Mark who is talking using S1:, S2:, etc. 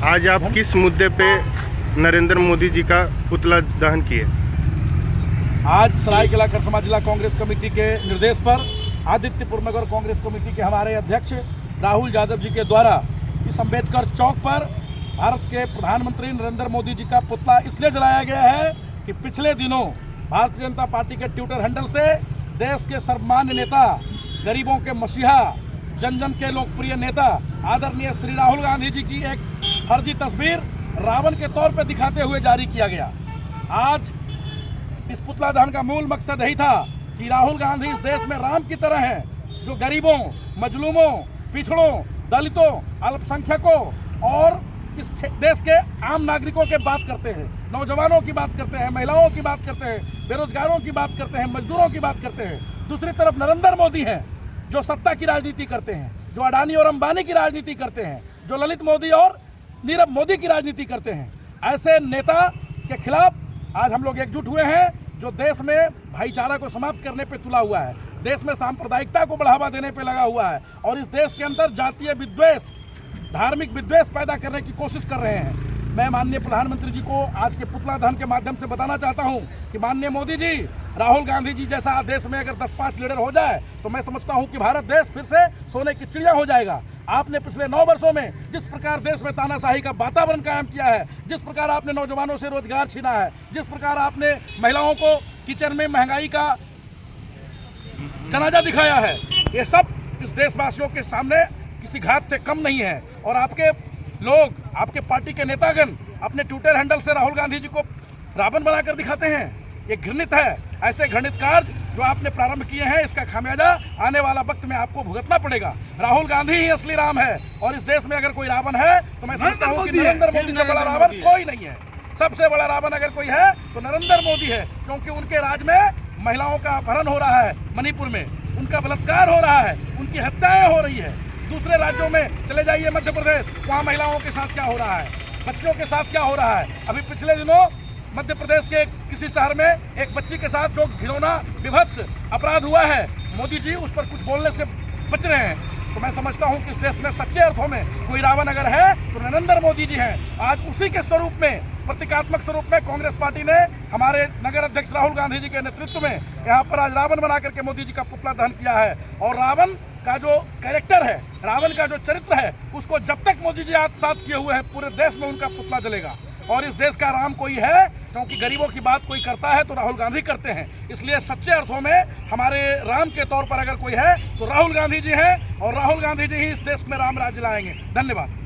S1: आज आप किस मुद्दे पे नरेंद्र मोदी जी का पुतला दहन किए?
S2: आज सरायकेला खरसावां जिला कांग्रेस कमेटी के निर्देश पर आदित्यपुर नगर कांग्रेस कमेटी के हमारे अध्यक्ष राहुल यादव जी के द्वारा इस अम्बेडकर चौक पर भारत के प्रधानमंत्री नरेंद्र मोदी जी का पुतला इसलिए जलाया गया है कि पिछले दिनों भारतीय जनता पार्टी के ट्विटर हैंडल से देश के सर्वमान्य नेता, गरीबों के मसीहा, जन जन के लोकप्रिय नेता आदरणीय श्री राहुल गांधी जी की एक फर्जी तस्वीर रावण के तौर पर दिखाते हुए जारी किया गया। आज इस पुतला दहन का मूल मकसद यही था कि राहुल गांधी इस देश में राम की तरह हैं, जो गरीबों, मजलूमों, पिछड़ों, दलितों, अल्पसंख्यकों और इस देश के आम नागरिकों के बात करते हैं, नौजवानों की बात करते हैं, महिलाओं की बात करते हैं, बेरोजगारों की बात करते हैं, मजदूरों की बात करते हैं। दूसरी तरफ नरेंद्र मोदी हैं जो सत्ता की राजनीति करते हैं, जो अडानी और अंबानी की राजनीति करते हैं, जो ललित मोदी और नीरव मोदी की राजनीति करते हैं। ऐसे नेता के खिलाफ आज हम लोग एकजुट हुए हैं जो देश में भाईचारा को समाप्त करने पे तुला हुआ है, देश में सांप्रदायिकता को बढ़ावा देने पे लगा हुआ है और इस देश के अंदर जातीय विद्वेष, धार्मिक विद्वेष पैदा करने की कोशिश कर रहे हैं। मैं माननीय प्रधानमंत्री जी को आज के पुतला दहन के माध्यम से बताना चाहता हूं कि माननीय मोदी जी, राहुल गांधी जी जैसा देश में अगर 10-5 लीडर हो जाए तो मैं समझता हूं कि भारत देश फिर से सोने की चिड़िया हो जाएगा। आपने पिछले 9 वर्षों में जिस प्रकार देश में तानाशाही का वातावरण कायम किया है, जिस प्रकार आपने नौजवानों से रोजगार छीना है, जिस प्रकार आपने महिलाओं को किचन में महंगाई का जनाजा दिखाया है, ये सब इस देशवासियों के सामने किसी घात से कम नहीं है। और आपके लोग, आपके पार्टी के नेतागण अपने ट्विटर हैंडल से राहुल गांधी जी को रावण बनाकर दिखाते हैं। ये घृणित है। ऐसे घृणित कार्य जो आपने प्रारंभ किए हैं, इसका खामियाजा आने वाला वक्त में आपको भुगतना पड़ेगा। राहुल गांधी ही असली राम है और इस देश में अगर कोई रावण है तो मैं समझता हूँ कि नरेंद्र मोदी से बड़ा रावण कोई नहीं है। सबसे बड़ा रावण अगर कोई है तो नरेंद्र मोदी है, क्योंकि उनके राज में महिलाओं का अपहरण हो रहा है, मणिपुर में उनका बलात्कार हो रहा है, उनकी हत्याएं हो रही है। दूसरे राज्यों में चले जाइए, मध्य प्रदेश, वहाँ महिलाओं के साथ क्या हो रहा है, बच्चों के साथ क्या हो रहा है। अभी पिछले दिनों मध्य प्रदेश के किसी शहर में एक बच्ची के साथ जो घिनौना विभत्स अपराध हुआ है, मोदी जी उस पर कुछ बोलने से बच रहे हैं। तो मैं समझता हूं कि इस देश में सच्चे अर्थों में कोई रावण अगर है तो नरेंद्र मोदी जी हैं। आज उसी के स्वरूप में, प्रतीकात्मक स्वरूप में कांग्रेस पार्टी ने हमारे नगर अध्यक्ष राहुल गांधी जी के नेतृत्व में यहाँ पर आज रावण बना करके मोदी जी का पुतला दहन किया है। और रावण का जो कैरेक्टर है, रावण का जो चरित्र है, उसको जब तक मोदी जी आत्मसात किए हुए हैं, पूरे देश में उनका पुतला जलेगा। और इस देश का राम कोई है, क्योंकि गरीबों की बात कोई करता है तो राहुल गांधी करते हैं। इसलिए सच्चे अर्थों में हमारे राम के तौर पर अगर कोई है तो राहुल गांधी जी हैं और राहुल गांधी जी ही इस देश में राम राज्य लाएंगे। धन्यवाद।